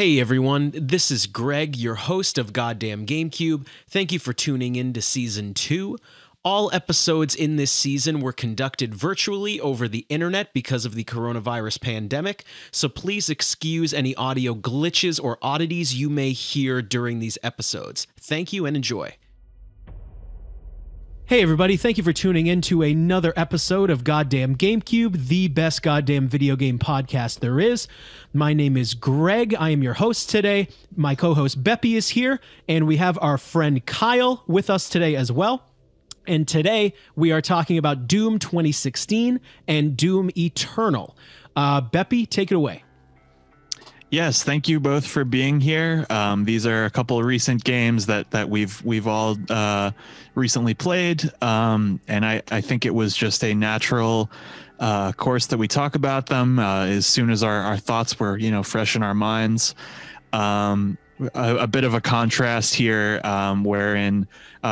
Hey everyone, this is Greg, your host of Goddamn Gamecube. Thank you for tuning in to Season 2. All episodes in this season were conducted virtually over the internet because of the coronavirus pandemic, so please excuse any audio glitches or oddities you may hear during these episodes. Thank you and enjoy. Hey everybody, thank you for tuning in to another episode of Goddamn Gamecube, the best goddamn video game podcast there is. My name is Greg, I am your host today. My co-host Beppe is here, and we have our friend Kyle with us today as well. And today we are talking about Doom 2016 and Doom Eternal. Beppe, take it away. Yes, thank you both for being here. These are a couple of recent games that we've all recently played, and I think it was just a natural course that we talk about them as soon as our thoughts were fresh in our minds. A bit of a contrast here, wherein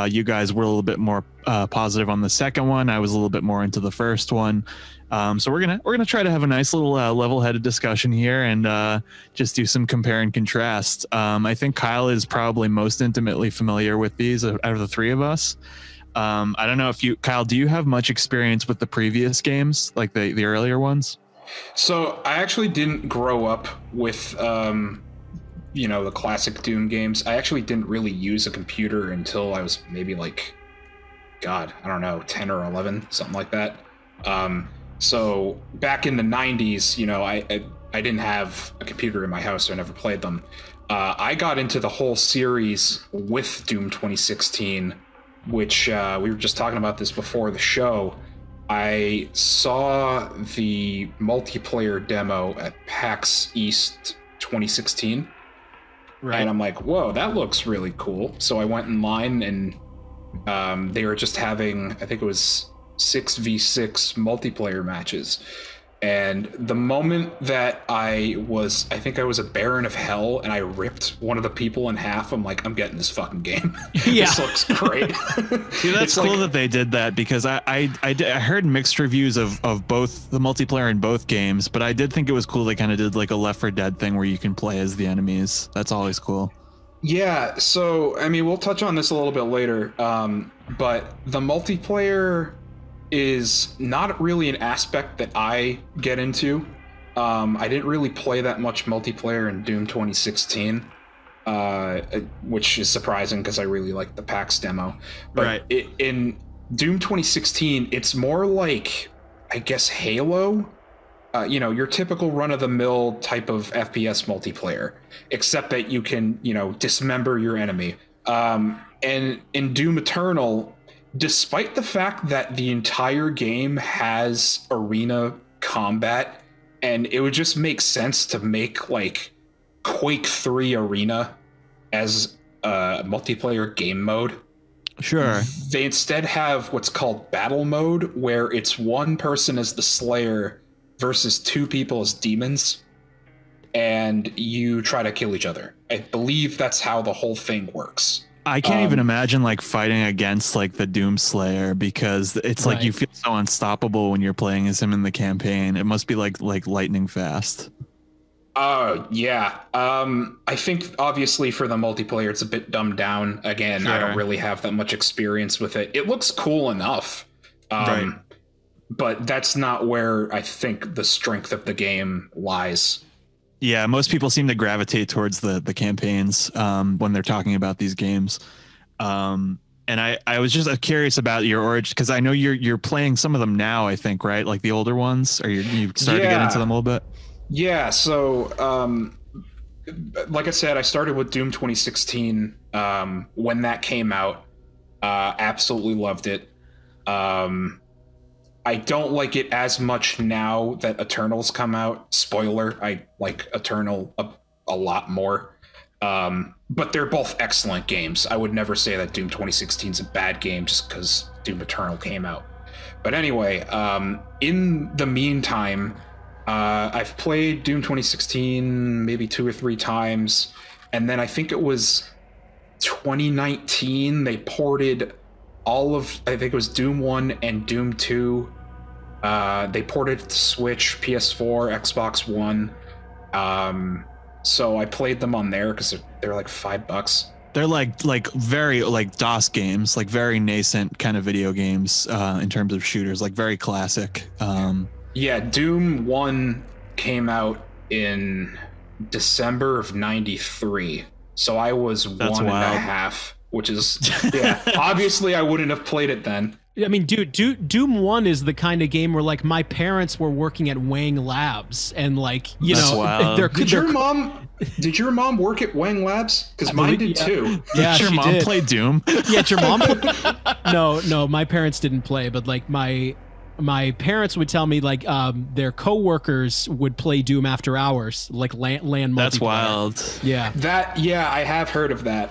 you guys were a little bit more positive on the second one. I was a little bit more into the first one. So we're gonna try to have a nice little level-headed discussion here and just do some compare and contrast. I think Kyle is probably most intimately familiar with these out of the three of us. I don't know if Kyle, do you have much experience with the previous games, like the earlier ones? So I actually didn't grow up with the classic Doom games. I actually didn't really use a computer until I was maybe like, God, I don't know, 10 or 11, something like that. So back in the 90s, I didn't have a computer in my house, so I never played them. I got into the whole series with Doom 2016, which we were just talking about this before the show. I saw the multiplayer demo at PAX East 2016. Right. And I'm like, whoa, that looks really cool. So I went in line and they were just having, I think it was 6v6 multiplayer matches. And the moment that I think I was a Baron of Hell and I ripped one of the people in half, I'm like, I'm getting this fucking game. Yeah. This looks great. See, that's cool that they did that, because I heard mixed reviews of both the multiplayer in both games, but I did think it was cool they kind of did like a Left 4 Dead thing where you can play as the enemies. That's always cool. Yeah, so I mean, we'll touch on this a little bit later, but the multiplayer is not really an aspect that I get into. I didn't really play that much multiplayer in Doom 2016, which is surprising because I really liked the PAX demo. But right. In Doom 2016, it's more like, I guess, Halo. Your typical run-of-the-mill type of FPS multiplayer, except that you can, dismember your enemy. And in Doom Eternal, despite the fact that the entire game has arena combat, and it would just make sense to make like Quake 3 Arena as a multiplayer game mode. Sure. They instead have what's called battle mode, where it's one person as the Slayer versus two people as demons, and you try to kill each other. I believe that's how the whole thing works. I can't even imagine like fighting against like the Doom Slayer, because it's like you feel so unstoppable when you're playing as him in the campaign. It must be like lightning fast. Yeah. I think obviously for the multiplayer it's a bit dumbed down. Again, sure. I don't really have that much experience with it. It looks cool enough. Right. But that's not where I think the strength of the game lies. Yeah, most people seem to gravitate towards the campaigns when they're talking about these games. And I was just curious about your origin, because I know you're playing some of them now, I think, right? Like the older ones, or you started to get into them a little bit? Yeah, so like I said, I started with Doom 2016 when that came out. Absolutely loved it. I don't like it as much now that Eternal's come out. Spoiler, I like Eternal a lot more. But they're both excellent games. I would never say that Doom 2016 is a bad game just because Doom Eternal came out. But anyway, in the meantime, I've played Doom 2016 maybe 2 or 3 times. And then I think it was 2019, they ported I think it was Doom 1 and Doom 2. They ported it to Switch, PS4, Xbox One. so I played them on there because they're like $5. They're like very like DOS games, like very nascent kind of video games in terms of shooters, like very classic. Yeah, Doom 1 came out in December of '93, so I was That's one and wild. a half, which is obviously I wouldn't have played it then. I mean, dude, Doom 1 is the kind of game where like my parents were working at Wang Labs and like, you That's know, wild. Did your mom work at Wang Labs? Because mine did too. Yeah, Did your she mom did. play Doom? Yeah, did your mom No, my parents didn't play, but like my parents would tell me like their coworkers would play Doom after hours, like LAN multiplayer. That's wild. Yeah. I have heard of that,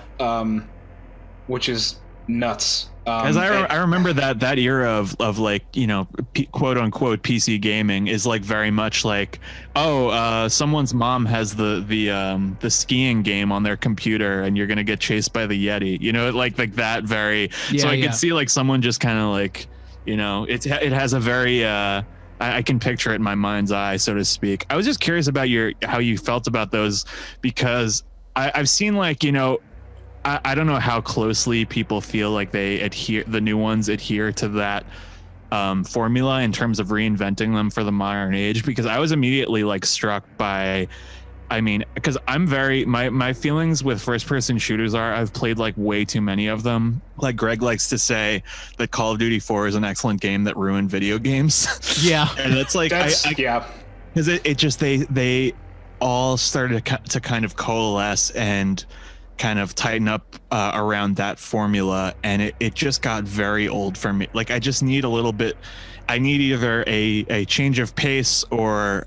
which is nuts. As I remember that era of like, you know, quote unquote PC gaming is like very much like, someone's mom has the skiing game on their computer and you're gonna get chased by the Yeti, you know, like that very. Yeah, so I yeah. could see like someone just kind of like, you know, it has a very I can picture it in my mind's eye, so to speak. I was just curious about how you felt about those, because I've seen like, you know, I don't know how closely people feel like the new ones adhere to that formula in terms of reinventing them for the modern age, because I was immediately like struck by, I mean, because I'm my feelings with first person shooters are I've played like way too many of them. Like Greg likes to say that Call of Duty 4 is an excellent game that ruined video games. Yeah. And it's like, yeah. Because it just, they all started to kind of coalesce and kind of tighten up around that formula, and it just got very old for me. Like I just need a little bit, I need either a change of pace or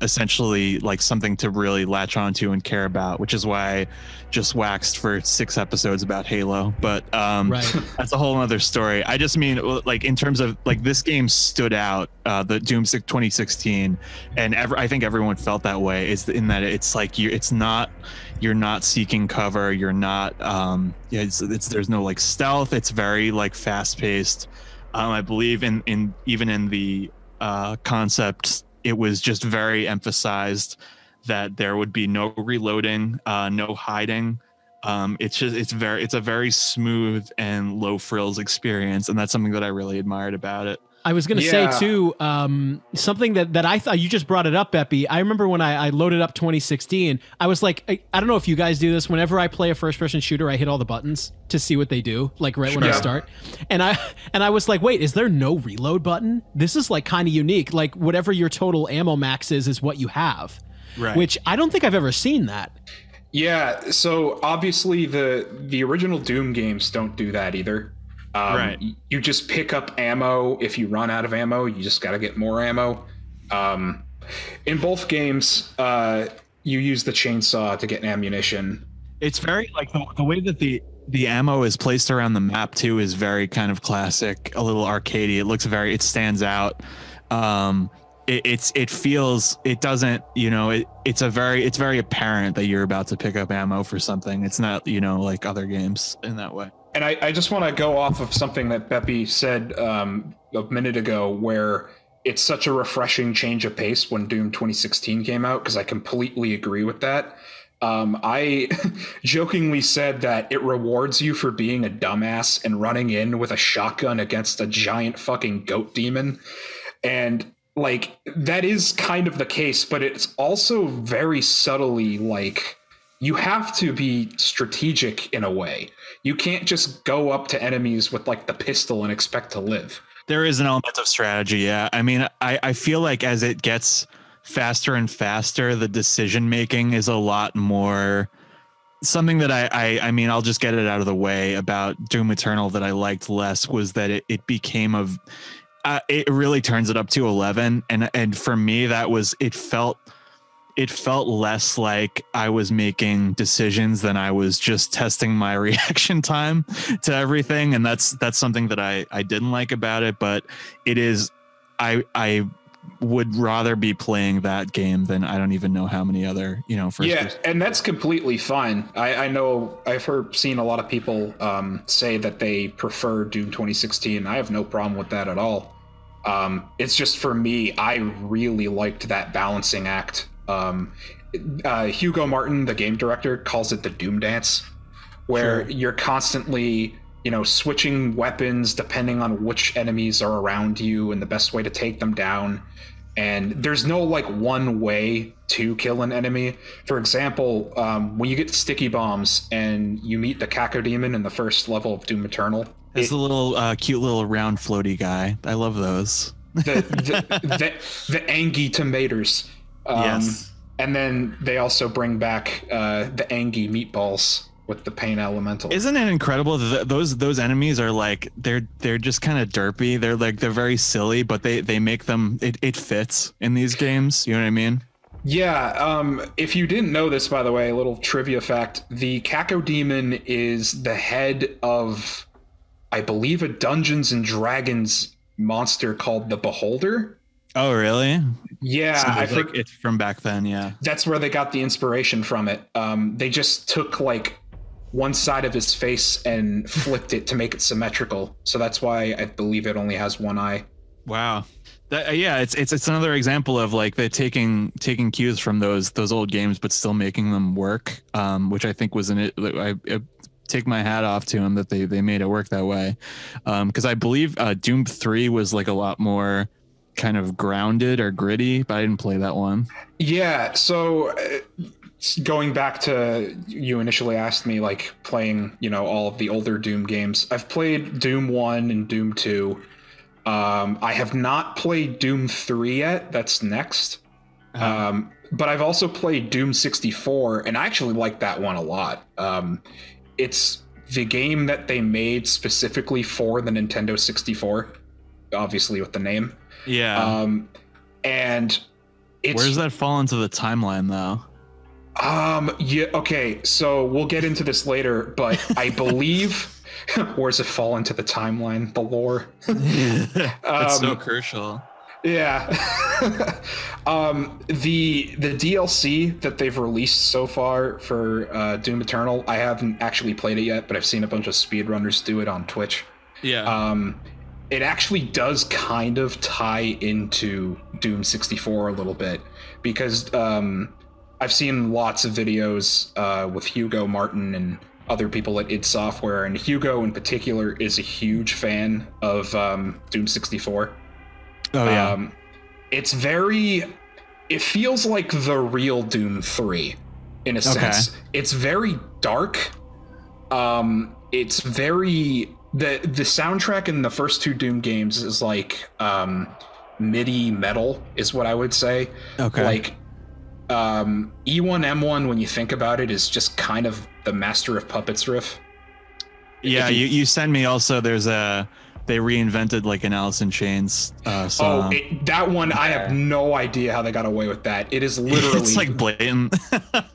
essentially like something to really latch onto and care about, which is why I just waxed for 6 episodes about Halo. But Right. that's a whole other story. I just mean like in terms of like this game stood out, the Doom 2016, and I think everyone felt that way, is in that it's like you're not seeking cover, you're not there's no like stealth, it's very like fast paced. I believe in even in the concept, it was just very emphasized that there would be no reloading, no hiding. It's a very smooth and low frills experience, and that's something that I really admired about it. I was going to say too, something that I thought you just brought it up, Beppe. I remember when I loaded up 2016, I was like, I don't know if you guys do this. Whenever I play a first person shooter, I hit all the buttons to see what they do, like right when I start. And I was like, wait, is there no reload button? This is like kind of unique. Like whatever your total ammo max is what you have, Right. Which I don't think I've ever seen that. Yeah. So obviously the original Doom games don't do that either. Right. You just pick up ammo. If you run out of ammo, you just got to get more ammo. In both games, you use the chainsaw to get ammunition. It's very like the way that the ammo is placed around the map too is very kind of classic, a little arcadey. It stands out. It's very apparent that you're about to pick up ammo for something. It's not, like other games in that way. And I just want to go off of something that Beppe said a minute ago, where it's such a refreshing change of pace when Doom 2016 came out, because I completely agree with that. I jokingly said that it rewards you for being a dumbass and running in with a shotgun against a giant fucking goat demon. And like, that is kind of the case, but it's also very subtly like, you have to be strategic in a way. You can't just go up to enemies with like the pistol and expect to live. There is an element of strategy. Yeah. I mean, I feel like as it gets faster and faster, the decision making is a lot more something that I mean, I'll just get it out of the way about Doom Eternal that I liked less was that it became it really turns it up to 11. And for me, it felt less like I was making decisions than I was just testing my reaction time to everything. And that's something that I didn't like about it, but it is, I would rather be playing that game than I don't even know how many other, and that's completely fine. I know I've seen a lot of people say that they prefer Doom 2016. I have no problem with that at all. It's just, for me, I really liked that balancing act. Hugo Martin, the game director, calls it the Doom Dance, where you're constantly, switching weapons depending on which enemies are around you and the best way to take them down. And there's no like one way to kill an enemy. For example, when you get sticky bombs and you meet the Cacodemon in the first level of Doom Eternal, it's a little cute little round floaty guy. I love those. the Angie tomatoes. Yes. And then they also bring back the Angie meatballs with the pain elemental. Isn't it incredible that those enemies are like they're just kind of derpy. They're very silly, but they make them it fits in these games. You know what I mean? Yeah. If you didn't know this, by the way, a little trivia fact: the Cacodemon is the head of, I believe, a Dungeons and Dragons monster called the Beholder. Oh, really? Yeah, so it's from back then. Yeah, that's where they got the inspiration from it. They just took like one side of his face and flipped it to make it symmetrical. So that's why I believe it only has one eye. Wow. It's another example of like they're taking cues from those old games, but still making them work. Which I think was I take my hat off to them that they made it work that way. Because I believe Doom 3 was like a lot more kind of grounded or gritty, but I didn't play that one. Yeah. So going back to, you initially asked me like playing, all of the older Doom games. I've played Doom 1 and Doom 2. I have not played Doom 3 yet. That's next. But I've also played Doom 64, and I actually like that one a lot. It's the game that they made specifically for the Nintendo 64, obviously with the name. Yeah. And where does that fall into the timeline, though? Yeah. Okay. So we'll get into this later, but I believe. Where does it fall into the timeline, the lore? That's so crucial. Yeah. The DLC that they've released so far for Doom Eternal, I haven't actually played it yet, but I've seen a bunch of speedrunners do it on Twitch. Yeah. It actually does kind of tie into Doom 64 a little bit, because I've seen lots of videos with Hugo Martin and other people at id Software, and Hugo in particular is a huge fan of Doom 64. Oh yeah. It feels like the real Doom 3 in a sense. It's very dark. It's very the soundtrack in the first two Doom games is like MIDI metal is what I would say. Okay. Like E1M1, when you think about it, is just kind of the Master of Puppets riff. Yeah, you sent me also. They reinvented like an Alice in Chains song. That one, I have no idea how they got away with that. It is literally it's like blatant.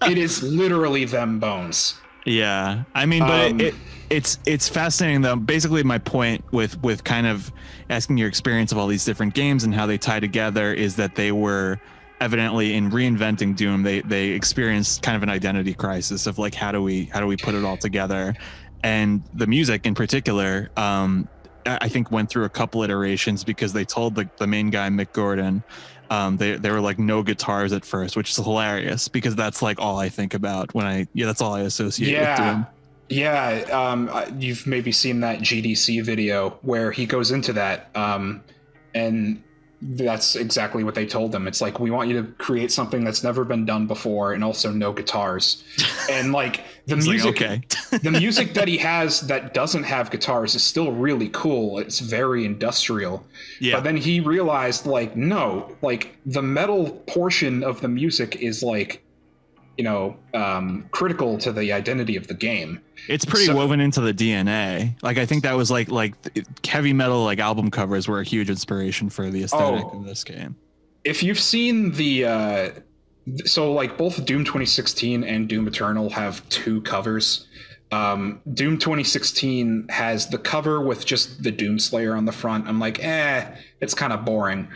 It is literally them bones. Yeah, I mean, but it's fascinating though. Basically, my point with kind of asking your experience of all these different games and how they tie together is that they were evidently in reinventing Doom. They experienced kind of an identity crisis of like how do we put it all together, and the music in particular. I think went through a couple iterations because they told the main guy, Mick Gordon, they were like no guitars at first, which is hilarious because that's like all I think about when that's all I associate with Doom. Yeah, you've maybe seen that GDC video where he goes into that, and that's exactly what they told him. It's like, we want you to create something that's never been done before, and also no guitars. And like the music, the music that he has that doesn't have guitars is still really cool. It's very industrial. Yeah. But then he realized, like, no, like the metal portion of the music is like, critical to the identity of the game. It's pretty woven into the DNA. Like, I think that was like heavy metal, like album covers were a huge inspiration for the aesthetic of this game. If you've seen so like both Doom 2016 and Doom Eternal have two covers. Doom 2016 has the cover with just the Doomslayer on the front. I'm like, it's kind of boring.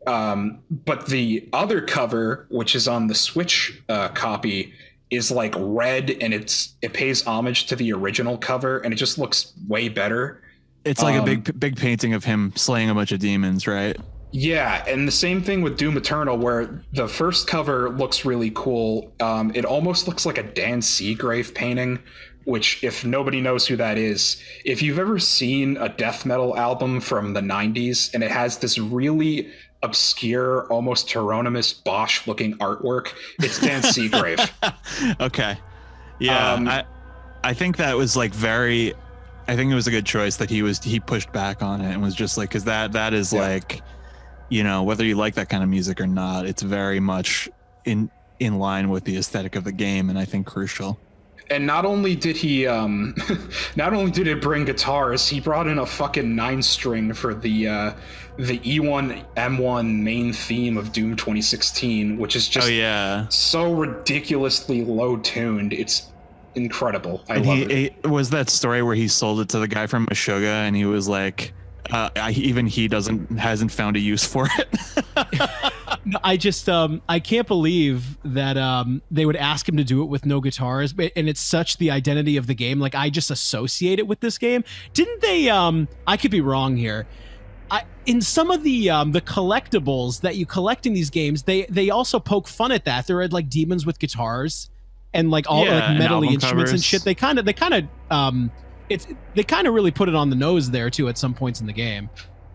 But the other cover, which is on the Switch copy, is like red, and it pays homage to the original cover, and it just looks way better. It's like a big painting of him slaying a bunch of demons, right? Yeah, and the same thing with Doom Eternal, where the first cover looks really cool. It almost looks like a Dan Seagrave painting, which, if nobody knows who that is, if you've ever seen a death metal album from the 90s and it has this really obscure, almost Hieronymus Bosch-looking artwork, it's Dan Seagrave. Okay. Yeah, I think that was like very... I think it was a good choice that he pushed back on it and was just like, because that is like... You know, whether you like that kind of music or not, it's very much in line with the aesthetic of the game, and I think crucial. And not only did he bring guitars, he brought in a fucking 9-string for the E1 M1 main theme of Doom 2016, which is just so ridiculously low tuned. It's incredible. I love it. It was that story where he sold it to the guy from Meshuggah, and he was like, even he hasn't found a use for it. I just I can't believe that they would ask him to do it with no guitars, and it's such the identity of the game. Like, I just associate it with this game. Didn't they? I could be wrong here. In some of the collectibles that you collect in these games, they also poke fun at that. There are like demons with guitars and like all like metally instruments covers and shit. They kind of they kind of really put it on the nose there too at some points in the game.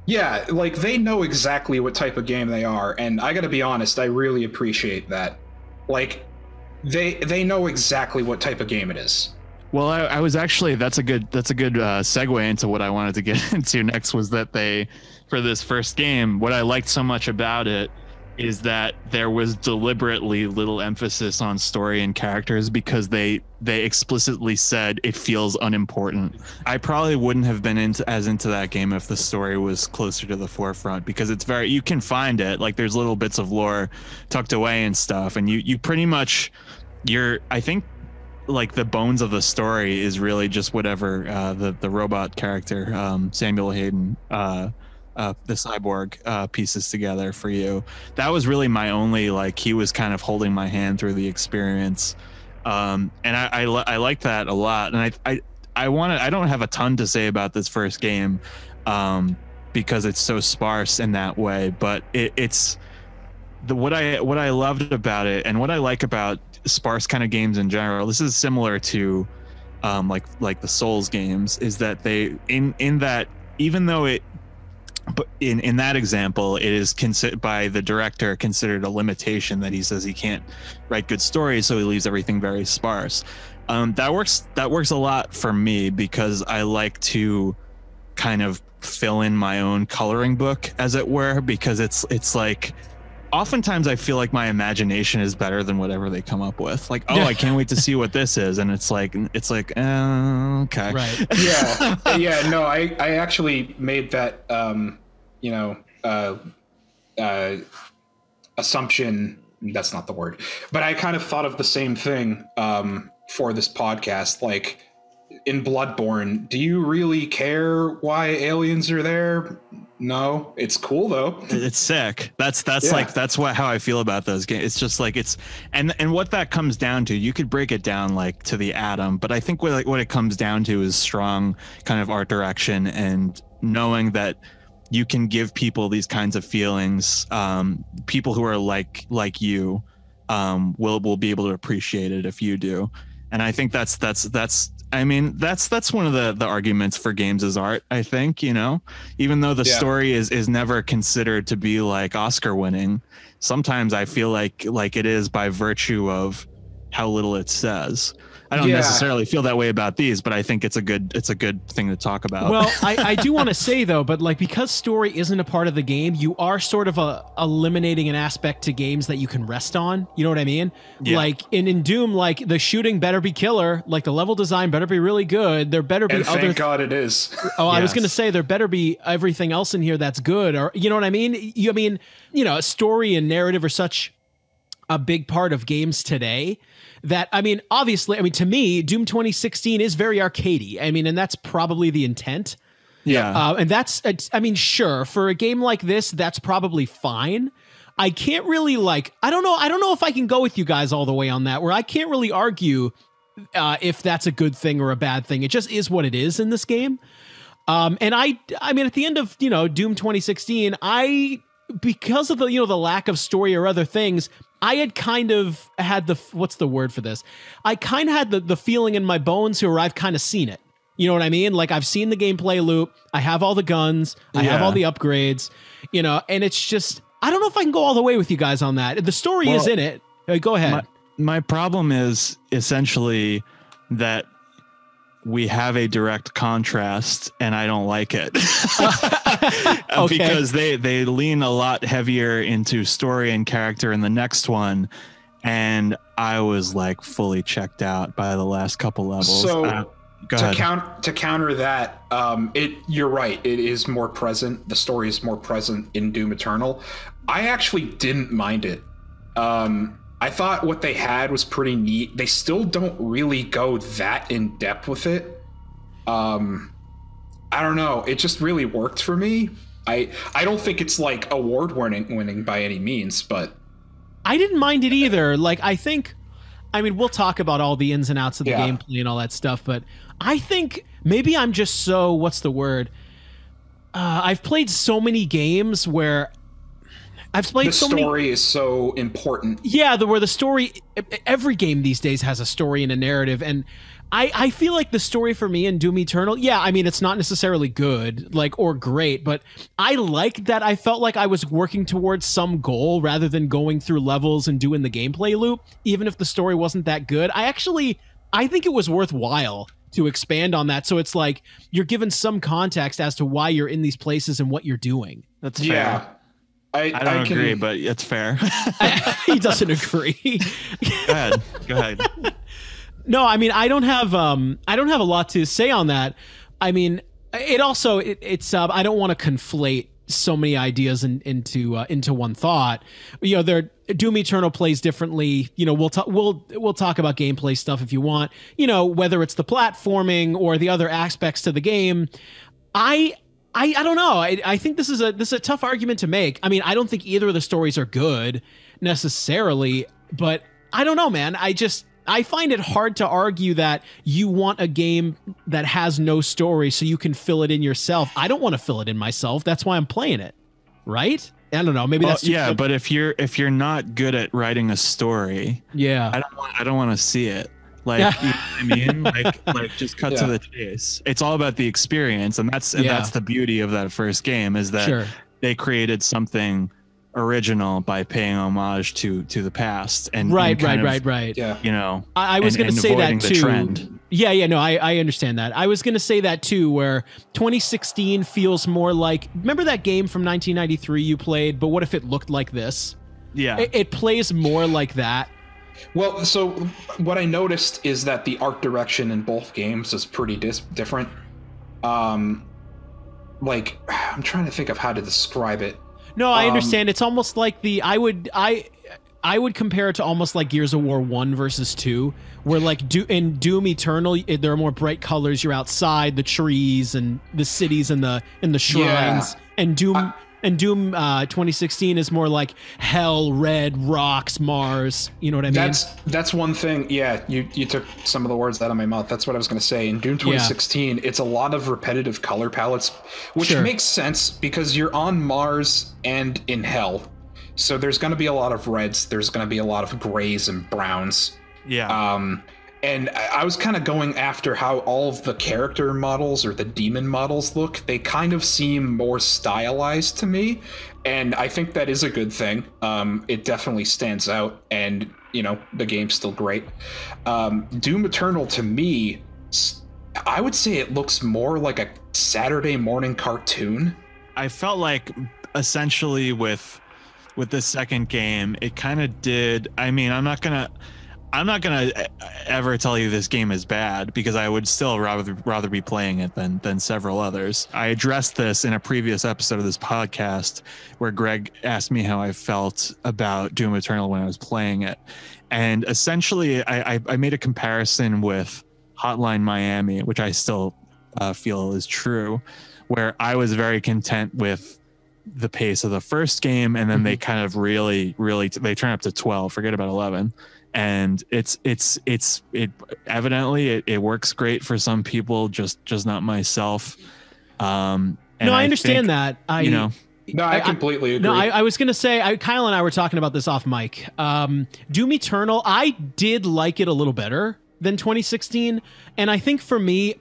Yeah, like they know exactly what type of game they are, and I gotta be honest, I really appreciate that. Like, they know exactly what type of game it is. Well, I was actually that's a good segue into what I wanted to get into next. Was that for this first game, what I liked so much about it is that there was deliberately little emphasis on story and characters, because they explicitly said it feels unimportant. I probably wouldn't have been as into that game if the story was closer to the forefront, because it's you can find it, like there's little bits of lore tucked away and stuff, and you pretty much I think like the bones of the story is really just whatever the robot character Samuel Hayden the cyborg pieces together for you. That was really my only, like, he was kind of holding my hand through the experience, and I like that a lot. And I don't have a ton to say about this first game because it's so sparse in that way, but it's what I loved about it, and what I like about sparse kind of games in general. This is similar to like the Souls games, is that they in that, even though it, but in that example, it is considered by the director considered a limitation that he says he can't write good stories, so he leaves everything very sparse. That works a lot for me, because I like to kind of fill in my own coloring book, as it were, because it's like oftentimes I feel like my imagination is better than whatever they come up with. Like, oh, I can't wait to see what this is, and it's like okay, right? Yeah. No, I actually made that assumption. That's not the word, but I kind of thought of the same thing for this podcast. Like, in Bloodborne, do you really care why aliens are there? No, it's cool though. It's sick. That's how I feel about those games. It's just like and what that comes down to, you could break it down like to the atom, but I think what it comes down to is strong kind of art direction, and knowing that you can give people these kinds of feelings. People who are like you will be able to appreciate it if you do. And I think that's one of the arguments for games as art, I think, even though the story is never considered to be like Oscar winning, sometimes I feel like it is by virtue of how little it says. I don't necessarily feel that way about these, but I think it's a good thing to talk about. Well, I do want to say though, but like, because story isn't a part of the game, you are sort of eliminating an aspect to games that you can rest on. You know what I mean? Yeah. Like in Doom, like the shooting better be killer, like the level design better be really good. There better be and thank God it is. Oh, yes. I was gonna say there better be everything else in here that's good, or you know what I mean? Story and narrative are such a big part of games today that, obviously, to me, Doom 2016 is very arcadey. And that's probably the intent. Yeah. And sure, for a game like this, that's probably fine. I can't really I don't know if I can go with you guys all the way on that, where I can't really argue if that's a good thing or a bad thing. It just is what it is in this game. And at the end of, Doom 2016, I because of the, the lack of story or other things, I had kind of had what's the word for this? I kind of had the feeling in my bones where I've kind of seen it. You know what I mean? Like I've seen the gameplay loop. I have all the guns. I have all the upgrades, and it's just, I don't know if I can go all the way with you guys on that. The story is in it. Go ahead. My problem is essentially that we have a direct contrast and I don't like it. Okay. Because they lean a lot heavier into story and character in the next one. And I was like fully checked out by the last couple levels. So to counter that, you're right. It is more present. The story is more present in Doom Eternal. I actually didn't mind it. I thought what they had was pretty neat. They still don't really go that in depth with it. I don't know. It just really worked for me. I don't think it's like award winning by any means, but I didn't mind it either. Like we'll talk about all the ins and outs of the gameplay and all that stuff, but I think maybe I'm just so, what's the word? I've played so many games where the story is so important. Yeah, where the story, every game these days has a story and a narrative, and I feel like the story for me in Doom Eternal, it's not necessarily good, or great, but I like that I felt like I was working towards some goal rather than going through levels and doing the gameplay loop, even if the story wasn't that good. I think it was worthwhile to expand on that, so it's like you're given some context as to why you're in these places and what you're doing. That's fair. Yeah. I don't agree, but it's fair. He doesn't agree. Go ahead. No, I don't have a lot to say on that. I don't want to conflate so many ideas into one thought. Doom Eternal plays differently. We'll talk about gameplay stuff if you want. Whether it's the platforming or the other aspects to the game. I don't know. I think this is a tough argument to make. I don't think either of the stories are good necessarily, but I don't know, man. I find it hard to argue that you want a game that has no story so you can fill it in yourself. I don't want to fill it in myself. That's why I'm playing it. Right? I don't know. Maybe that's but if you're not good at writing a story, I don't want to see it. You know what I mean? Like just cut to the chase. It's all about the experience, and that's the beauty of that first game, is that they created something original by paying homage to the past and right. Yeah. I was going to say that too. Trend. No, I understand that. I was going to say that too, where 2016 feels more like, remember that game from 1993 you played, but what if it looked like this? Yeah. It plays more like that. Well, so what I noticed is that the art direction in both games is pretty different. I'm trying to think of how to describe it. No, I understand. It's almost like I would compare it to almost like Gears of War 1 versus 2, where in Doom Eternal there are more bright colors. You're outside, the trees and the cities and the shrines, and Doom 2016 is more like hell, red rocks, Mars. You know what I mean? That's one thing. Yeah, you took some of the words out of my mouth. That's what I was going to say. In Doom 2016, it's a lot of repetitive color palettes, which makes sense because you're on Mars and in hell. So there's going to be a lot of reds. There's going to be a lot of grays and browns. Yeah. And I was kind of going after how all of the character models or the demon models look. They kind of seem more stylized to me. And I think that is a good thing. It definitely stands out. And, the game's still great. Doom Eternal, to me, I would say it looks more like a Saturday morning cartoon. I felt like essentially with the second game, it kind of did. I'm not gonna ever tell you this game is bad, because I would still rather be playing it than several others. I addressed this in a previous episode of this podcast where Greg asked me how I felt about Doom Eternal when I was playing it, and essentially I made a comparison with Hotline Miami, which I still feel is true, where I was very content with the pace of the first game, and then they kind of really they turn up to 12, forget about 11. And it evidently it works great for some people, just not myself. No, I understand that. No, I completely agree. No, I was gonna say, Kyle and I were talking about this off mic. Doom Eternal, I did like it a little better than 2016, and I think for me,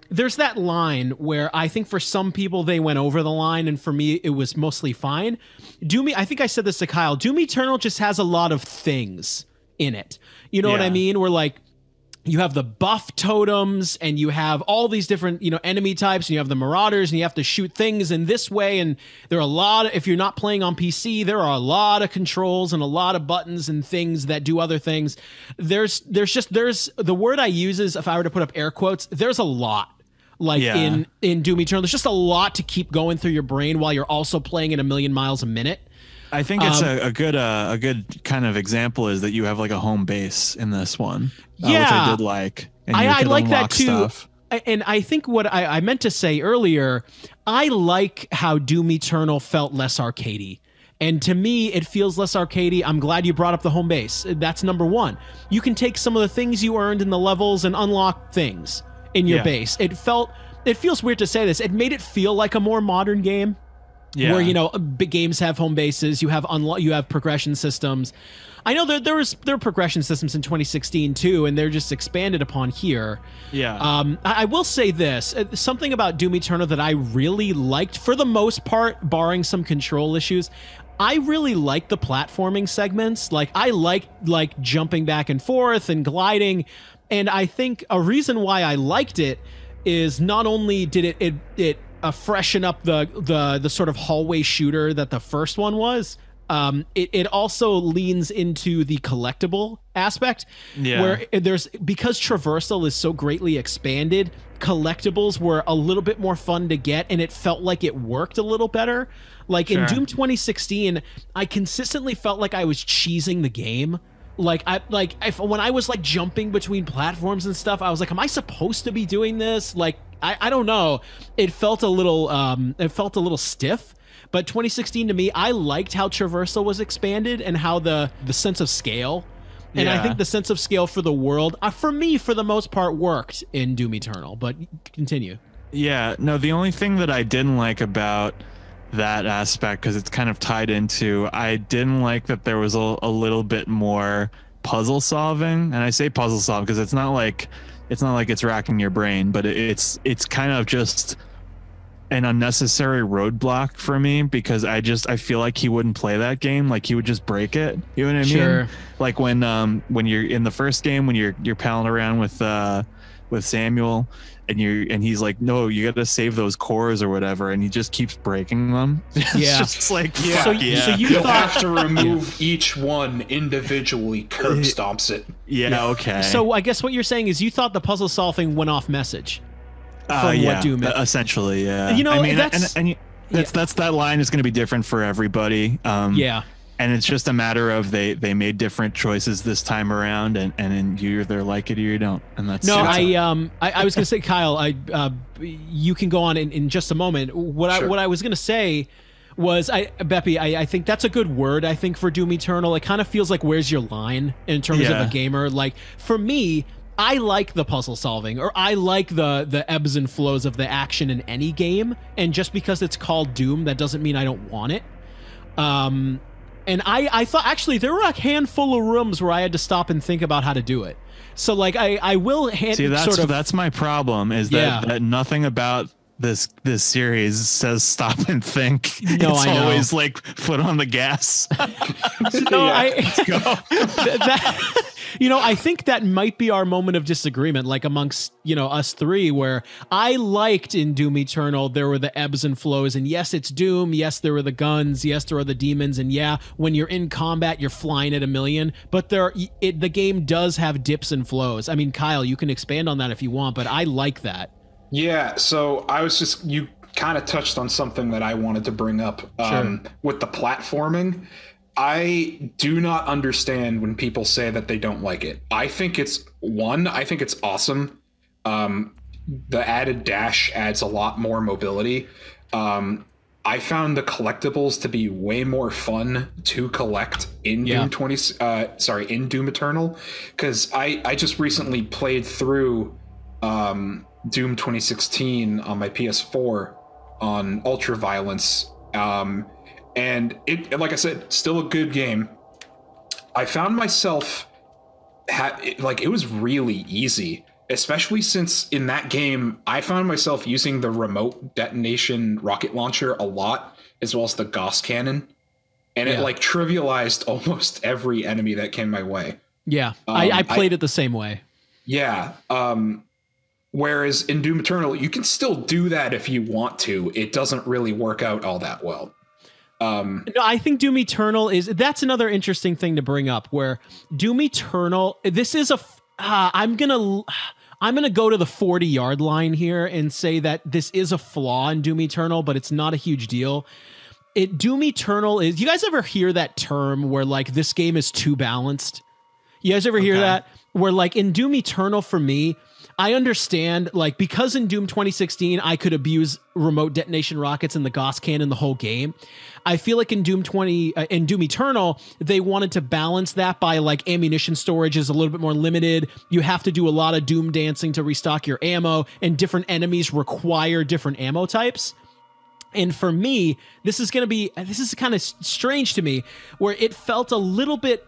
there's that line where I think for some people they went over the line, and for me it was mostly fine. I think I said this to Kyle. Doom Eternal just has a lot of things in it. You know what I mean? Where like, you have the buff totems and you have all these different, enemy types, and you have the Marauders, and you have to shoot things in this way. And there are a lot of, if you're not playing on PC, there are a lot of controls and a lot of buttons and things that do other things. There's the word I use is, if I were to put up air quotes, there's a lot. Like in Doom Eternal, there's just a lot to keep going through your brain while you're also playing at 1,000,000 miles a minute. I think it's a good kind of example is that you have like a home base in this one, which I did like. And I like that too. Stuff. And I think what I meant to say earlier, I like how Doom Eternal felt less arcadey. And to me, it feels less arcadey. I'm glad you brought up the home base. That's number one. You can take some of the things you earned in the levels and unlock things in your base. It feels weird to say this. It made it feel like a more modern game. Yeah. Where, big games have home bases, you have progression systems. I know there are progression systems in 2016 too, and they're just expanded upon here. Yeah. I will say this, something about Doom Eternal that I really liked, for the most part, barring some control issues. I really like the platforming segments. Like, I like jumping back and forth and gliding, and I think a reason why I liked it is not only did it freshen up the sort of hallway shooter that the first one was. It also leans into the collectible aspect, where because traversal is so greatly expanded, collectibles were a little bit more fun to get, and it felt like it worked a little better. Like in Doom 2016, I consistently felt like I was cheesing the game. When I was like jumping between platforms and stuff, I was like, am I supposed to be doing this? Like, I don't know. It felt a little stiff. But 2016 to me, I liked how traversal was expanded and how the sense of scale. And I think the sense of scale for the world, for me, for the most part, worked in Doom Eternal. But continue. Yeah, no, the only thing that I didn't like about that aspect, because it's kind of tied into, I didn't like that there was a little bit more puzzle solving. And I say puzzle solving because it's not like it's racking your brain, but it's kind of just an unnecessary roadblock for me, because I feel like he wouldn't play that game. Like, he would just break it. You know what I mean? Like when you're in the first game, when you're palling around with Samuel, and he's like, no, you got to save those cores or whatever, and he just keeps breaking them. It's just like, so you have to remove each one individually, curb stomps it. Okay. So I guess what you're saying is you thought the puzzle solving went off message. What Doom is. Essentially, yeah. I mean, that line is going to be different for everybody. And it's just a matter of they made different choices this time around, and you either like it or you don't. And that's I was going to say, Kyle, you can go on in just a moment. What I was going to say was, Beppe, I think that's a good word. I think for Doom Eternal, it kind of feels like, where's your line in terms of a gamer? Like, for me, I like the puzzle solving, or I like the ebbs and flows of the action in any game. And just because it's called Doom, that doesn't mean I don't want it. And I thought, actually, there were a handful of rooms where I had to stop and think about how to do it. So, like, I will see, that's my problem, is that nothing about this series says stop and think. No, it's always like foot on the gas. Let's go. I think that might be our moment of disagreement, like amongst us three, where I liked in Doom Eternal there were the ebbs and flows, and yes, it's Doom, yes, there were the guns, yes, there are the demons, and yeah, when you're in combat you're flying at 1,000,000, but the game does have dips and flows. I mean, Kyle, you can expand on that if you want, but I like that. Yeah, so you kind of touched on something that I wanted to bring up with the platforming. I do not understand when people say that they don't like it. I think it's awesome. The added dash adds a lot more mobility. I found the collectibles to be way more fun to collect in Doom Doom Eternal, because I just recently played through Doom 2016 on my PS4 on ultra violence, And it, like I said, still a good game. I found myself it was really easy, especially since in that game I found myself using the remote detonation rocket launcher a lot, as well as the Gauss cannon, and it like trivialized almost every enemy that came my way. Yeah, I played it the same way. Yeah. Whereas in Doom Eternal, you can still do that if you want to. It doesn't really work out all that well. No, I think Doom Eternal that's another interesting thing to bring up, where Doom Eternal, this is I'm gonna go to the 40-yard line here and say that this is a flaw in Doom Eternal, but it's not a huge deal. Doom Eternal is, you guys ever hear that term where like this game is too balanced? You guys ever hear that? Where like in Doom Eternal, for me, I understand, like, because in Doom 2016 I could abuse remote detonation rockets and the Gauss cannon the whole game. I feel like in Doom Eternal, they wanted to balance that by like ammunition storage is a little bit more limited. You have to do a lot of Doom dancing to restock your ammo, and different enemies require different ammo types. And for me, this is kind of strange to me, where it felt a little bit.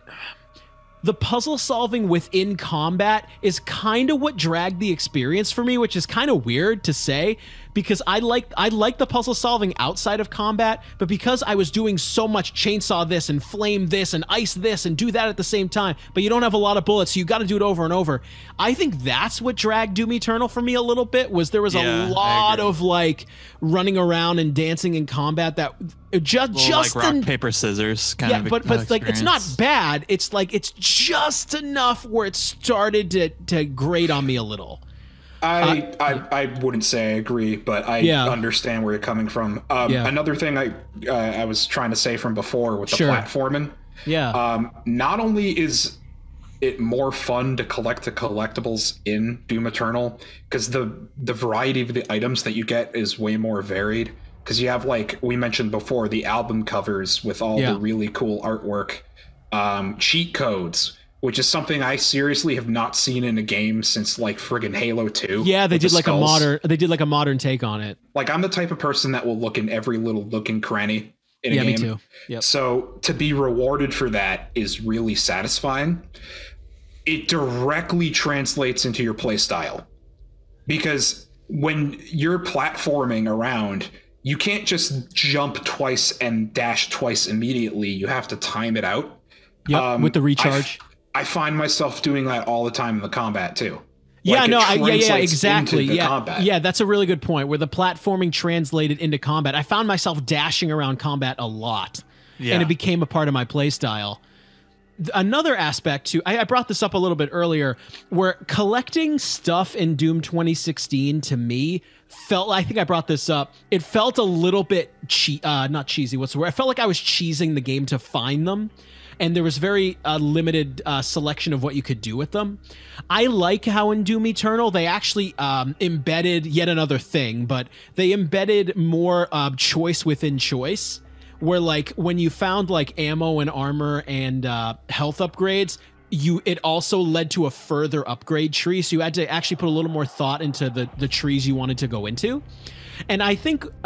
The puzzle solving within combat is kind of what dragged the experience for me, which is kind of weird to say, because I like the puzzle solving outside of combat, but because I was doing so much chainsaw this and flame this and ice this and do that at the same time, but you don't have a lot of bullets, so you got to do it over and over. I think that's what dragged Doom Eternal for me a little bit, was there was a lot of like running around and dancing in combat that just like rock, paper, scissors kind of. But like it's not bad. It's like it's just enough where it started to grate on me a little. I wouldn't say I agree, but I understand where you're coming from. Another thing I was trying to say from before with the platforming. Yeah. Not only is it more fun to collect the collectibles in Doom Eternal, because the variety of the items that you get is way more varied. Because you have, like we mentioned before, the album covers with all the really cool artwork, cheat codes, which is something I seriously have not seen in a game since like friggin' Halo 2. Yeah, they did like a modern take on it. Like, I'm the type of person that will look in every little nook and cranny in a game. Yeah, me too. Yep. So to be rewarded for that is really satisfying. It directly translates into your play style, because when you're platforming around, you can't just jump twice and dash twice immediately. You have to time it out. Yep, with the recharge. I find myself doing that all the time in the combat too. Yeah, like exactly. Combat. Yeah, that's a really good point, where the platforming translated into combat. I found myself dashing around combat a lot, and it became a part of my play style. Another aspect too, I brought this up a little bit earlier, where collecting stuff in Doom 2016 to me felt, I think I brought this up, it felt a little bit not cheesy, what's the word? I felt like I was cheesing the game to find them, and there was very limited selection of what you could do with them. I like how in Doom Eternal they actually embedded yet another thing, but they embedded more choice within choice, where like when you found like ammo and armor and health upgrades, it also led to a further upgrade tree, so you had to actually put a little more thought into the trees you wanted to go into. And I think what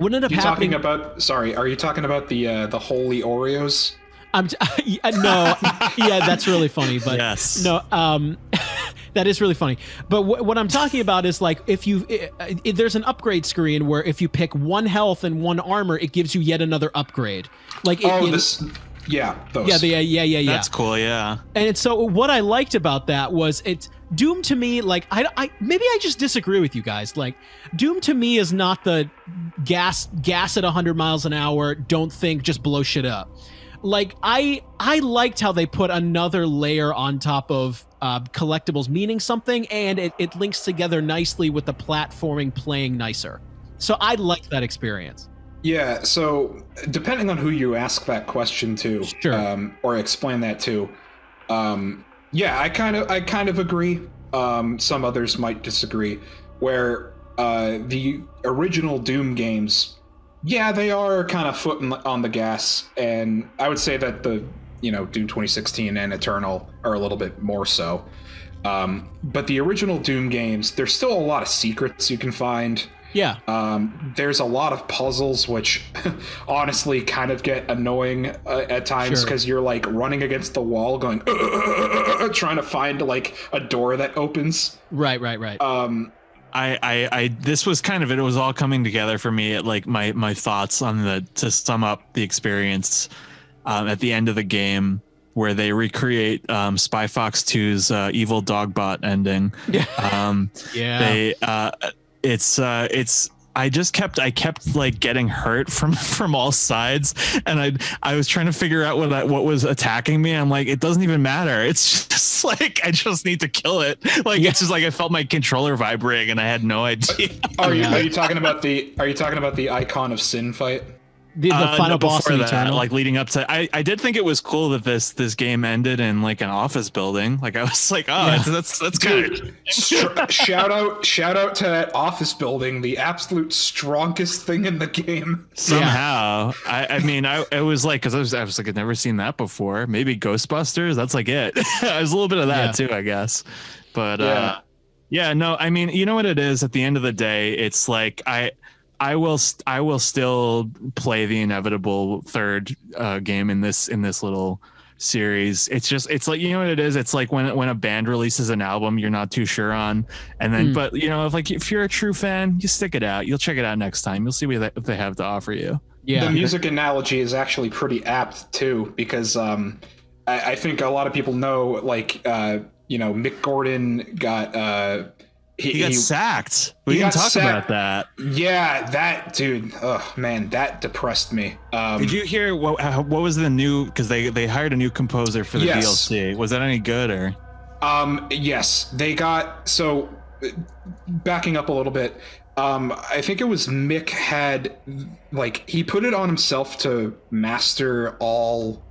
ended up happening... Are you talking about the holy Oreos? No, yeah, that's really funny, but yes. No, that is really funny. But what I'm talking about is like, if there's an upgrade screen where if you pick one health and one armor, it gives you yet another upgrade. Like those. Yeah. That's cool. Yeah. And so what I liked about that was Doom to me, like I maybe I just disagree with you guys. Like Doom to me is not the gas at 100 miles an hour, don't think, just blow shit up. Like I liked how they put another layer on top of collectibles meaning something, and it links together nicely with the platforming playing nicer. So I liked that experience. Yeah, so depending on who you ask that question to, or explain that to, I kind of agree. Some others might disagree. Where the original Doom games, they are kind of foot on the gas, and I would say that the Doom 2016 and Eternal are a little bit more so. But the original Doom games, there's still a lot of secrets you can find. Yeah. There's a lot of puzzles which honestly kind of get annoying at times because you're like running against the wall going trying to find like a door that opens. Right. I this was kind of it was all coming together for me at like my thoughts on to sum up the experience at the end of the game where they recreate Spy Fox 2's evil dogbot ending. I kept like getting hurt from all sides, and I was trying to figure out what was attacking me. I'm like, it doesn't even matter. It's just like I just need to kill it. Like it's just like I felt my controller vibrating, and I had no idea. Are you talking about the Icon of Sin fight? The final boss in Eternal. Like leading up to, I did think it was cool that this game ended in like an office building. Like I was like, that's good. Shout out to that office building, the absolute strongest thing in the game. Somehow, I mean, I was like, because I was like, I'd never seen that before. Maybe Ghostbusters. That's like it. I was a little bit of that too, I guess. But no, I mean, you know what it is. At the end of the day, it's like I will still play the inevitable third game in this little series. It's like, you know what it is. It's like when a band releases an album you're not too sure on, and then but you know if you're a true fan, you stick it out. You'll check it out next time. You'll see what they have to offer you. Yeah, the music analogy is actually pretty apt too, because I think a lot of people know like Mick Gordon got. He got sacked. We didn't talk about that. Yeah, that dude. Oh man, that depressed me. Did you hear what was the new? Because they hired a new composer for the DLC. Was that any good or? Yes, they got. So backing up a little bit, I think it was Mick had like he put it on himself to master all.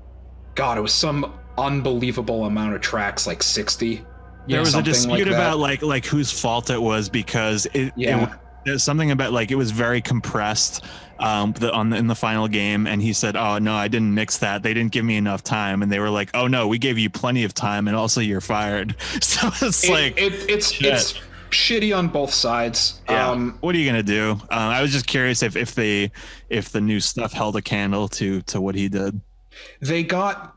God, it was some unbelievable amount of tracks, like 60. There was a dispute about like whose fault it was, because there's something about like it was very compressed in the final game, and he said, oh no, I didn't mix that, they didn't give me enough time, and they were like, oh no, we gave you plenty of time, and also you're fired. So it's shitty on both sides. What are you gonna do? I was just curious if the new stuff held a candle to what he did. They got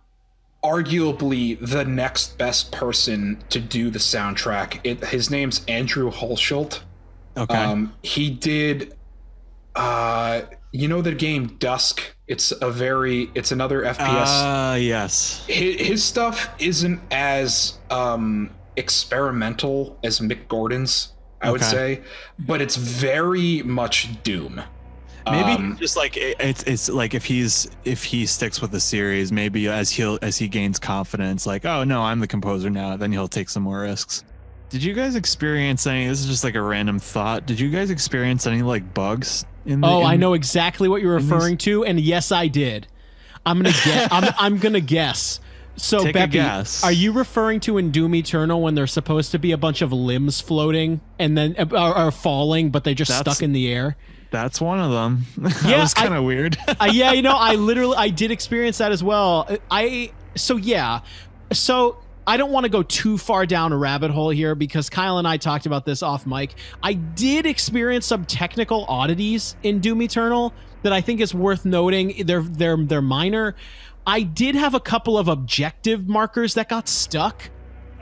arguably the next best person to do the soundtrack. His name's Andrew Hulsholt. Okay. He did the game Dusk. It's another FPS. Yes. His stuff isn't as experimental as Mick Gordon's, I would say, but it's very much Doom. Maybe just like it's like if he sticks with the series, maybe as he gains confidence, like, oh no, I'm the composer now, then he'll take some more risks. Did you guys experience any? This is just like a random thought. Did you guys experience any like bugs in the? I know exactly what you're referring to, and yes, I did. I'm gonna guess. I'm gonna guess. So, Beppe, are you referring to in Doom Eternal when there's supposed to be a bunch of limbs floating and then are falling, but they're just stuck in the air? That's one of them. That was kind of weird. I did experience that as well. So I don't want to go too far down a rabbit hole here because Kyle and I talked about this off mic. I did experience some technical oddities in Doom Eternal that I think is worth noting. They're minor. I did have a couple of objective markers that got stuck.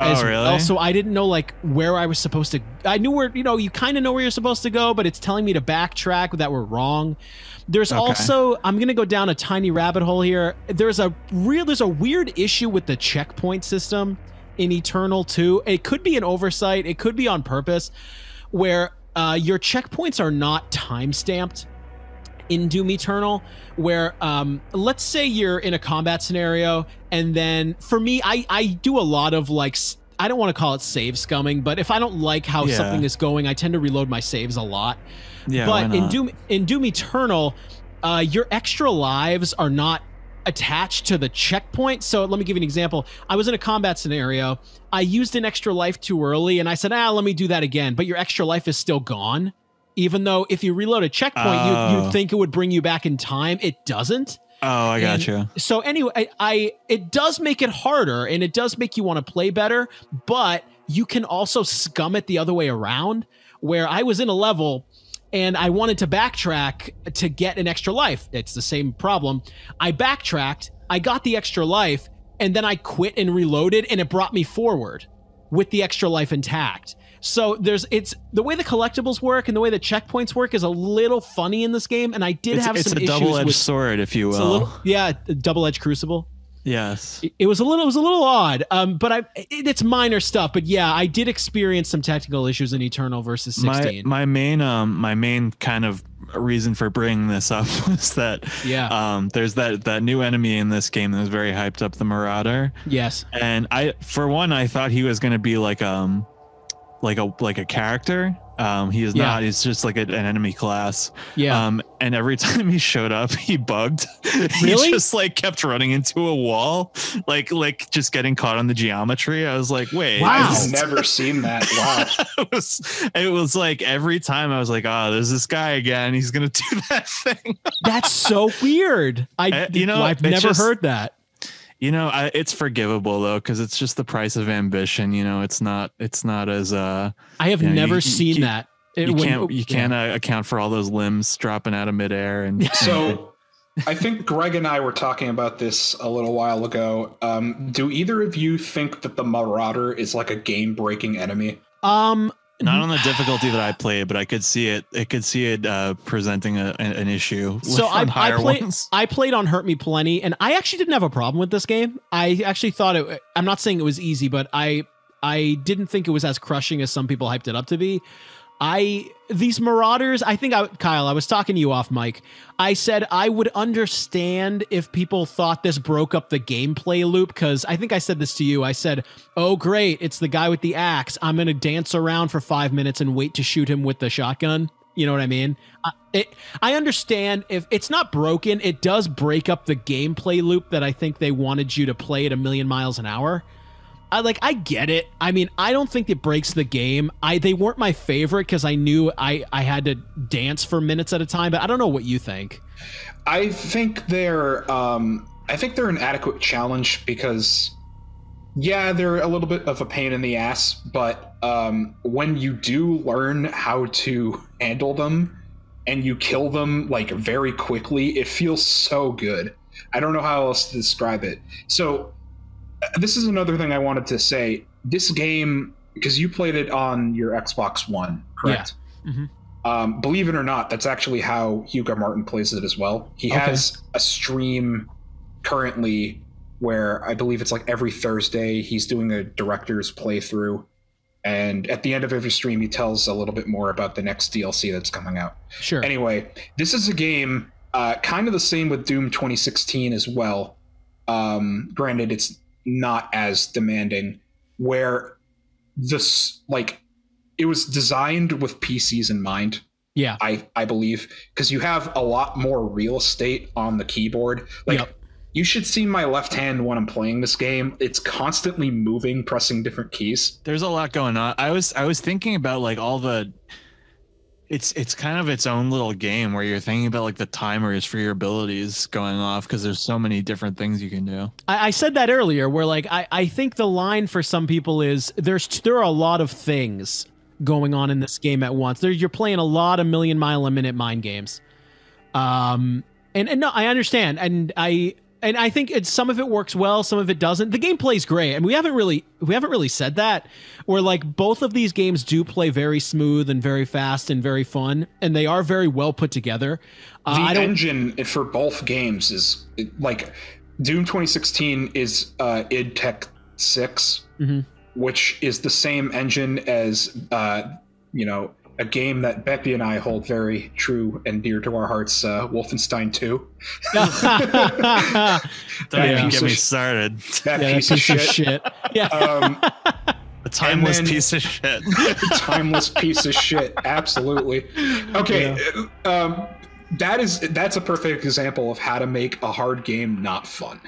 Really? Also, I didn't know like where I was supposed to. I knew where, you kind of know where you're supposed to go, but it's telling me to backtrack that we're wrong. There's also, I'm gonna go down a tiny rabbit hole here. There's a weird issue with the checkpoint system in Eternal 2. It could be an oversight. It could be on purpose, where your checkpoints are not time stamped in Doom Eternal, where let's say you're in a combat scenario, and then for me, I do a lot of like, I don't want to call it save scumming, but if I don't like how something is going, I tend to reload my saves a lot. Yeah, but in Doom Eternal, your extra lives are not attached to the checkpoint. So let me give you an example. I was in a combat scenario. I used an extra life too early, and I said, let me do that again. But your extra life is still gone. Even though if you reload a checkpoint, you'd think it would bring you back in time. It doesn't. Oh, I gotcha. So anyway, it does make it harder, and it does make you want to play better, but you can also scum it the other way around, where I was in a level, and I wanted to backtrack to get an extra life. It's the same problem. I backtracked, I got the extra life, and then I quit and reloaded, and it brought me forward with the extra life intact. So it's the way the collectibles work and the way the checkpoints work is a little funny in this game, and I did have some issues. It's a double-edged sword, if you will. A double-edged crucible. Yes, it was a little odd, but it's minor stuff. But yeah, I did experience some technical issues in Eternal versus 16. My main kind of reason for bringing this up was that there's that new enemy in this game that was very hyped up, the Marauder. Yes, and I thought he was going to be like a character. He is not. He's just like an enemy class. And every time he showed up, he bugged. Really? He just like kept running into a wall, like just getting caught on the geometry. I was like, wait, wow. I've never seen that. Wow. it was like every time I was like, oh, there's this guy again. He's gonna do that thing. That's so weird. I've never heard that. It's forgivable though, because it's just the price of ambition. It's not as I have never seen that. You can't account for all those limbs dropping out of midair. And so I think Greg and I were talking about this a little while ago. Do either of you think that the Marauder is like a game-breaking enemy? Not on the difficulty that I played, but I could see it. Presenting an issue. So I played on Hurt Me Plenty, and I actually didn't have a problem with this game. I actually thought I'm not saying it was easy, but I didn't think it was as crushing as some people hyped it up to be. These Marauders, Kyle, I was talking to you off mic. I said I would understand if people thought this broke up the gameplay loop, because I think I said this to you. I said, oh, great, it's the guy with the axe. I'm going to dance around for 5 minutes and wait to shoot him with the shotgun. You know what I mean? I understand if it's not broken, it does break up the gameplay loop that I think they wanted you to play at 1,000,000 miles an hour. I get it. I mean, I don't think it breaks the game. They weren't my favorite because I knew I had to dance for minutes at a time, but I don't know what you think. I think they're an adequate challenge because, yeah, they're a little bit of a pain in the ass, but when you do learn how to handle them and you kill them like very quickly, it feels so good. I don't know how else to describe it. So this is another thing I wanted to say. This game, because you played it on your Xbox One, correct? Yeah. Mm-hmm. Believe it or not, that's actually how Hugo Martin plays it as well. He has a stream currently where I believe it's like every Thursday he's doing a director's playthrough. And at the end of every stream, he tells a little bit more about the next DLC that's coming out. Sure. Anyway, this is a game kind of the same with Doom 2016 as well. Granted, it's not as demanding, where this it was designed with PCs in mind. Yeah, I believe, because you have a lot more real estate on the keyboard. You should see my left hand when I'm playing this game. It's constantly moving, pressing different keys. There's a lot going on. I was thinking about like all the. It's kind of its own little game where you're thinking about like the timers for your abilities going off because there's so many different things you can do. I said that earlier where like I think the line for some people is there are a lot of things going on in this game at once. You're playing a lot of 1,000,000 mile a minute mind games. And no, I understand. And I think some of it works well, some of it doesn't. The gameplay's great, and we haven't really said that. Where like both of these games do play very smooth and very fast and very fun, and they are very well put together. The engine for both games is like Doom 2016 is id Tech 6, which is the same engine as a game that Beppe and I hold very true and dear to our hearts, Wolfenstein 2. Don't even get me started. That piece of shit. Yeah. A timeless piece of shit. Timeless piece of shit. Absolutely. Okay. Yeah. That's a perfect example of how to make a hard game not fun.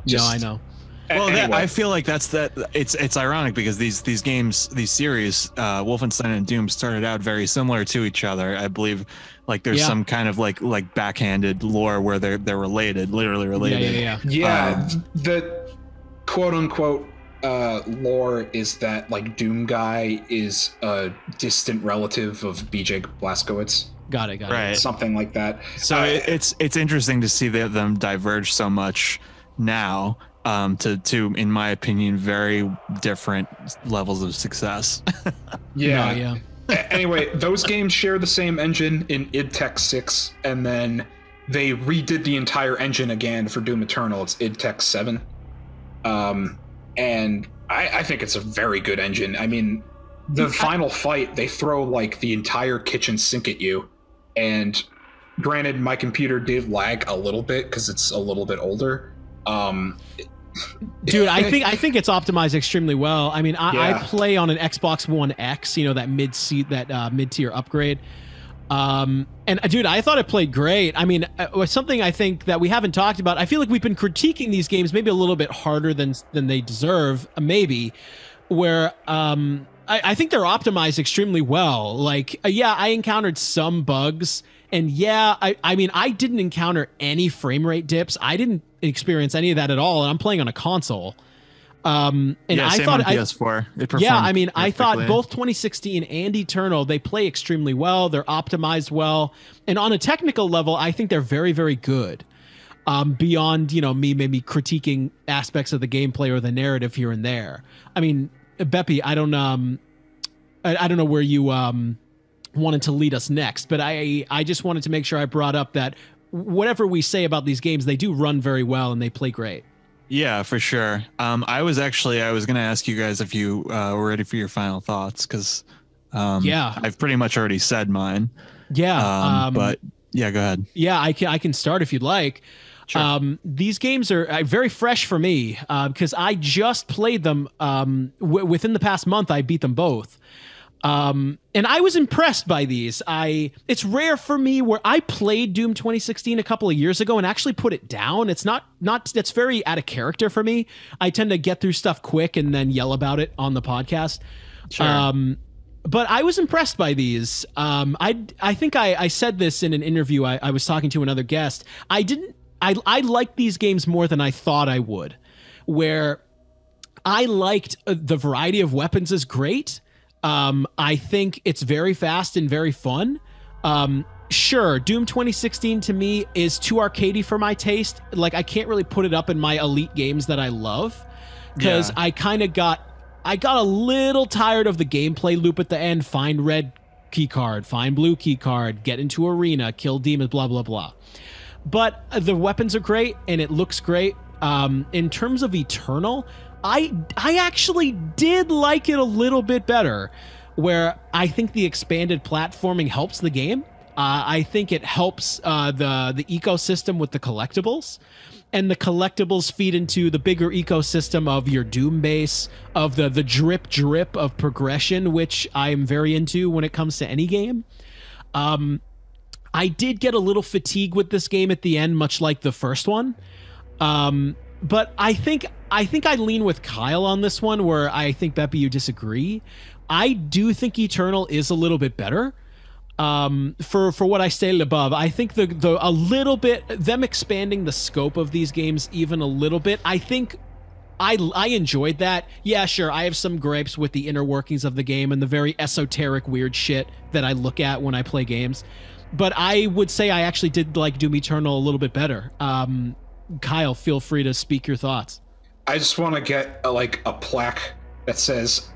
I know. Well, anyway. I feel like it's ironic because these games, these series, Wolfenstein and Doom started out very similar to each other. I believe like there's some kind of like backhanded lore where they're related, literally related. Yeah. The quote unquote lore is that like Doom Guy is a distant relative of BJ Blazkowicz. Got it. Right. Something like that. So it's interesting to see them diverge so much now, to in my opinion, very different levels of success. Yeah. No, yeah. Anyway, those games share the same engine in id Tech 6, and then they redid the entire engine again for Doom Eternal. It's id Tech 7. And I think it's a very good engine. I mean, the final fight, they throw like the entire kitchen sink at you. And granted, my computer did lag a little bit because it's a little bit older. Dude, I think it's optimized extremely well. I mean, I play on an Xbox One X, that mid-tier upgrade. And dude, I thought it played great. I mean, something I think that we haven't talked about. I feel like we've been critiquing these games maybe a little bit harder than they deserve, maybe. Where I think they're optimized extremely well. Like, I encountered some bugs, and I mean, I didn't encounter any frame rate dips. I didn't experience any of that at all, and I'm playing on a console. And I same thought on PS4. I mean, I thought both 2016 and Eternal, they play extremely well. They're optimized well, and on a technical level, I think they're very, very good. Beyond me maybe critiquing aspects of the gameplay or the narrative here and there. I mean, Beppe, I don't know where you wanted to lead us next, but I just wanted to make sure I brought up that whatever we say about these games, they do run very well and they play great. Yeah, for sure. I was going to ask you guys if you were ready for your final thoughts, because I've pretty much already said mine. Yeah. But yeah, go ahead. Yeah, I can start if you'd like. Sure. These games are very fresh for me because I just played them within the past month. I beat them both. And I was impressed by these. It's rare for me where I played Doom 2016 a couple of years ago and actually put it down. It's that's very out of character for me. I tend to get through stuff quick and then yell about it on the podcast. Sure. But I was impressed by these. I think I said this in an interview. I was talking to another guest. I liked these games more than I thought I would, where I liked the variety of weapons is great. I think it's very fast and very fun. Sure, Doom 2016 to me is too arcadey for my taste. Like, I can't really put it up in my elite games that I love, because I kind of got a little tired of the gameplay loop at the end. Find red key card, find blue key card, get into arena, kill demons, blah, blah, blah. But the weapons are great and it looks great. In terms of Eternal, I actually did like it a little bit better, where I think the expanded platforming helps the game. I think it helps the ecosystem with the collectibles, and the collectibles feed into the bigger ecosystem of your Doom base, of the drip of progression, which I'm very into when it comes to any game. I did get a little fatigue with this game at the end, much like the first one. But I think I lean with Kyle on this one, where I think, Beppe, you disagree. I do think Eternal is a little bit better. For what I stated above, I think a little bit, them expanding the scope of these games even a little bit, I think I enjoyed that. Yeah, sure, I have some gripes with the inner workings of the game and the very esoteric weird shit that I look at when I play games. But I would say I actually did like Doom Eternal a little bit better. Kyle, feel free to speak your thoughts. I just want to get a plaque that says,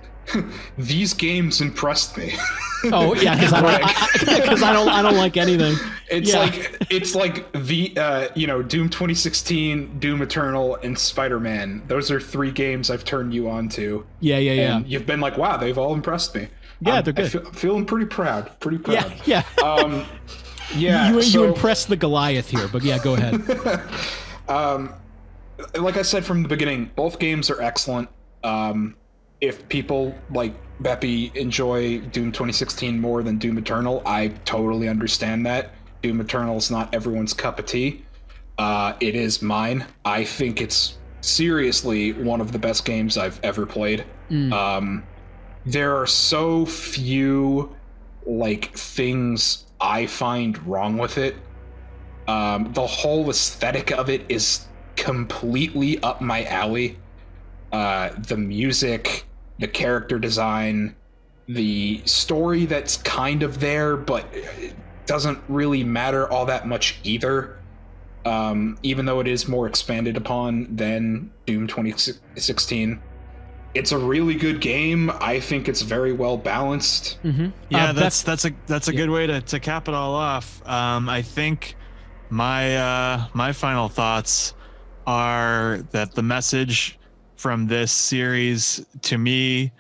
"These games impressed me." Oh yeah, because I don't like anything. It's like the Doom 2016, Doom Eternal, and Spider-Man. Those are 3 games I've turned you on to. Yeah. And you've been like, wow, they've all impressed me. Yeah, they're good. I'm feeling pretty proud. Yeah. You impressed the Goliath here, but yeah, go ahead. Like I said from the beginning, both games are excellent. If people like Beppe enjoy Doom 2016 more than Doom Eternal, I totally understand that. Doom Eternal is not everyone's cup of tea. It is mine. I think it's seriously one of the best games I've ever played. There are so few things I find wrong with it. The whole aesthetic of it is completely up my alley. The music, the character design, the story that's kind of there, but doesn't really matter all that much either. Even though it is more expanded upon than Doom 2016. It's a really good game. I think it's very well balanced. Mm-hmm. Yeah, that's a good way to cap it all off. I think my final thoughts are that the message from this series to me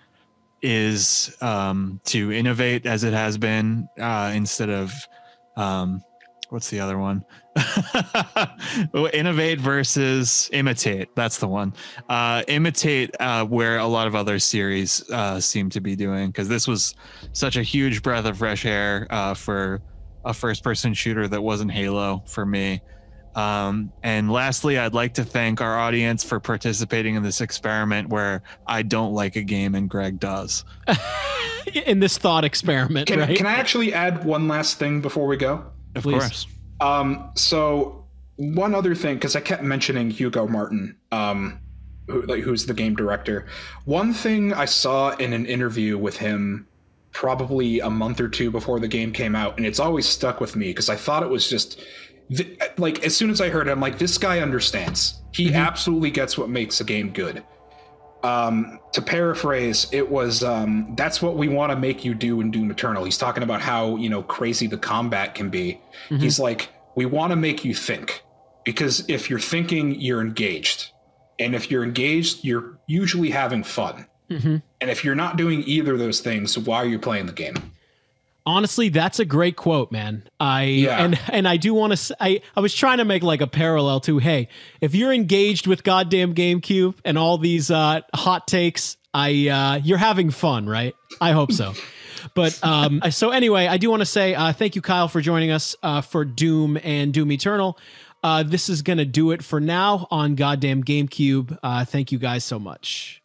is to innovate as it has been, instead of what's the other one? Innovate versus imitate. That's the one. Imitate where a lot of other series seem to be doing, because this was such a huge breath of fresh air for a first-person shooter that wasn't Halo for me. And lastly, I'd like to thank our audience for participating in this experiment where I don't like a game and Greg does. In this thought experiment, right? Can I actually add one last thing before we go? Of course. So one other thing, because I kept mentioning Hugo Martin, who's the game director. One thing I saw in an interview with him probably a month or two before the game came out, and it's always stuck with me because I thought it was just like, as soon as I heard it, I'm like, this guy understands. He absolutely gets what makes a game good. To paraphrase, it was that's what we want to make you do in Doom Eternal. He's talking about how, crazy the combat can be. He's like, we want to make you think, because if you're thinking, you're engaged, and if you're engaged, you're usually having fun. And if you're not doing either of those things, why are you playing the game? Honestly, that's a great quote, man. And I do want to. I was trying to make like a parallel to, hey, if you're engaged with goddamn GameCube and all these hot takes, you're having fun, right? I hope so. But so anyway, I do want to say thank you, Kyle, for joining us for Doom and Doom Eternal. This is gonna do it for now on goddamn GameCube. Thank you guys so much.